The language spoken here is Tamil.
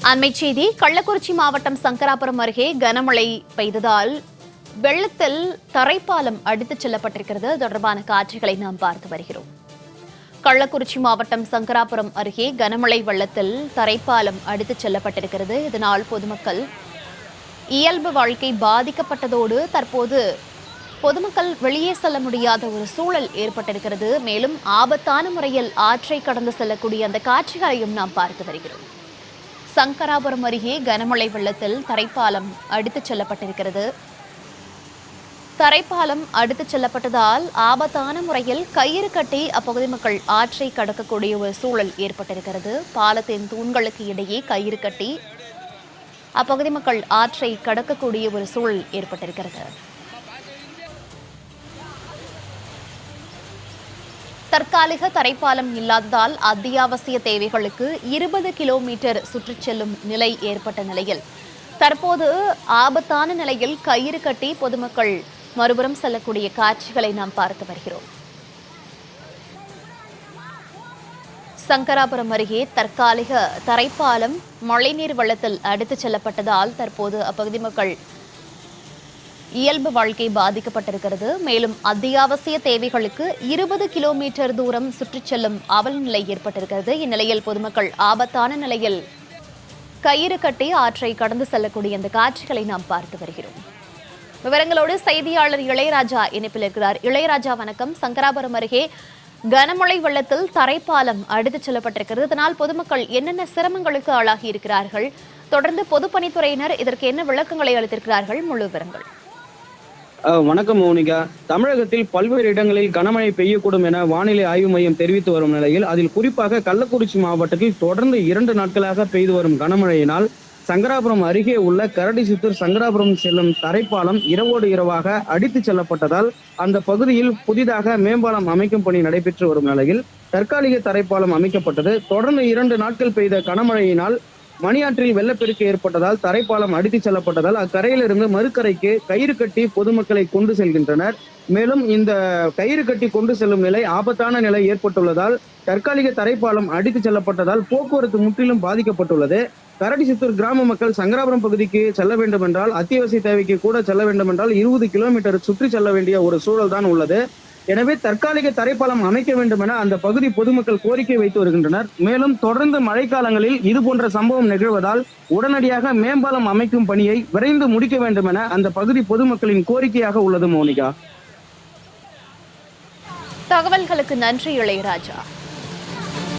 அண்மைச் செய்தி. கள்ளக்குறிச்சி மாவட்டம் சங்கராபுரம் அருகே கனமழை பெய்ததால் வெள்ளத்தில் தரைப்பாலம் அடித்துச் செல்லப்பட்டிருக்கிறது. தொடர்பான காட்சிகளை நாம் பார்த்து வருகிறோம். கள்ளக்குறிச்சி மாவட்டம் சங்கராபுரம் அருகே கனமழை வெள்ளத்தில் தரைப்பாலம் அடித்துச் செல்லப்பட்டிருக்கிறது. இதனால் பொதுமக்கள் இயல்பு வாழ்க்கை பாதிக்கப்பட்டதோடு தற்போது பொதுமக்கள் வெளியே செல்ல முடியாத ஒரு சூழல் ஏற்பட்டிருக்கிறது. மேலும் ஆபத்தான முறையில் ஆற்றை கடந்து செல்லக்கூடிய அந்த காட்சிகளையும் நாம் பார்த்து வருகிறோம். சங்கராபுரம் அருகே கனமழை வெள்ளத்தில் தரைப்பாலம் அடித்துச் செல்லப்பட்டிருக்கிறது. தரைப்பாலம் அடித்துச் செல்லப்பட்டதால் ஆபத்தான முறையில் கயிறு கட்டி அப்பகுதி மக்கள் ஆற்றை கடக்கக்கூடிய ஒரு சூழல் ஏற்பட்டிருக்கிறது. பாலத்தின் தூண்களுக்கு இடையே கயிறு கட்டி அப்பகுதி மக்கள் ஆற்றை கடக்கக்கூடிய ஒரு சூழல் ஏற்பட்டிருக்கிறது. தற்காலிக தரைப்பாலம் இல்லாததால் அத்தியாவசிய தேவைகளுக்கு 20 கிலோமீட்டர் சுற்றிச் செல்லும் நிலை ஏற்பட்ட நிலையில் தற்போது ஆபத்தான நிலையில் கயிறு கட்டி பொதுமக்கள் மறுபுறம் செல்லக்கூடிய காட்சிகளை நாம் பார்த்து வருகிறோம். சங்கராபுரம் அருகே தற்காலிக தரைப்பாலம் மழைநீர் வெள்ளத்தில் அடித்துச் செல்லப்பட்டதால் தற்போது அப்பகுதி மக்கள் இயல்பு வாழ்க்கை பாதிக்கப்பட்டிருக்கிறது. மேலும் அத்தியாவசிய தேவைகளுக்கு 20 கிலோமீட்டர் தூரம் சுற்றிச் செல்லும் அவல நிலை ஏற்பட்டிருக்கிறது. இந்நிலையில் பொதுமக்கள் ஆபத்தான நிலையில் கயிறு கட்டி ஆற்றை கடந்து செல்லக்கூடிய அந்த காட்சிகளை நாம் பார்த்து வருகிறோம். விவரங்களோடு செய்தியாளர் இளையராஜா இணைப்பில் இருக்கிறார். இளையராஜா வணக்கம். சங்கராபுரம் அருகே கனமழை வெள்ளத்தில் தரைப்பாலம் அடித்துச் செல்லப்பட்டிருக்கிறது. இதனால் பொதுமக்கள் என்னென்ன சிரமங்களுக்கு ஆளாகி இருக்கிறார்கள்? தொடர்ந்து பொதுப்பணித்துறையினர் இதற்கு என்ன விளக்கங்களை அளித்திருக்கிறார்கள்? முழு விவரங்கள். வணக்கம் மோனிகா. தமிழகத்தில் பல்வேறு இடங்களில் கனமழை பெய்யக்கூடும் என வானிலை ஆய்வு மையம் தெரிவித்து வரும் நிலையில் அதில் குறிப்பாக கள்ளக்குறிச்சி மாவட்டத்தில் தொடர்ந்து 2 நாட்களாக பெய்து வரும் கனமழையினால் சங்கராபுரம் அருகே உள்ள கரடிசித்தூர் சங்கராபுரம் செல்லும் தரைப்பாலம் இரவோடு இரவாக அடித்துச் செல்லப்பட்டதால் அந்த பகுதியில் புதிதாக மேம்பாலம் அமைக்கும் பணி நடைபெற்று வரும் நிலையில் தற்காலிக தரைப்பாலம் அமைக்கப்பட்டது. தொடர்ந்து 2 நாட்கள் பெய்த கனமழையினால் மணியாற்றில் வெள்ளப்பெருக்கு ஏற்பட்டதால் தரைப்பாலம் அடித்துச் செல்லப்பட்டதால் அக்கரையிலிருந்து மறுக்கரைக்கு கயிறு கட்டி பொதுமக்களை கொண்டு செல்கின்றனர். மேலும் இந்த கயிறு கட்டி கொண்டு செல்லும் நிலை ஆபத்தான நிலை ஏற்பட்டுள்ளதால் தற்காலிக தரைப்பாலம் அடித்துச் செல்லப்பட்டதால் போக்குவரத்து முற்றிலும் பாதிக்கப்பட்டுள்ளது. கரடிசித்தூர் கிராம மக்கள் சங்கராபுரம் பகுதிக்கு செல்ல வேண்டும் என்றால் அத்தியாவசிய தேவைக்கு கூட செல்ல வேண்டும் என்றால் 20 கிலோமீட்டர் சுற்றி செல்ல வேண்டிய ஒரு சூழல் தான் உள்ளது. எனவே தற்காலிக தரைப்பாலம் அமைக்க வேண்டும் என அந்த பகுதி பொதுமக்கள் கோரிக்கை வைத்து வருகின்றனர். மேலும் தொடர்ந்து மழைக்காலங்களில் இது போன்ற சம்பவம் நிகழ்வதால் உடனடியாக மேம்பாலம் அமைக்கும் பணியை விரைந்து முடிக்க வேண்டும் என அந்த பகுதி பொதுமக்களின் கோரிக்கையாக உள்ளது. மோனிகா, தகவல்களுக்கு நன்றி இளையராஜா.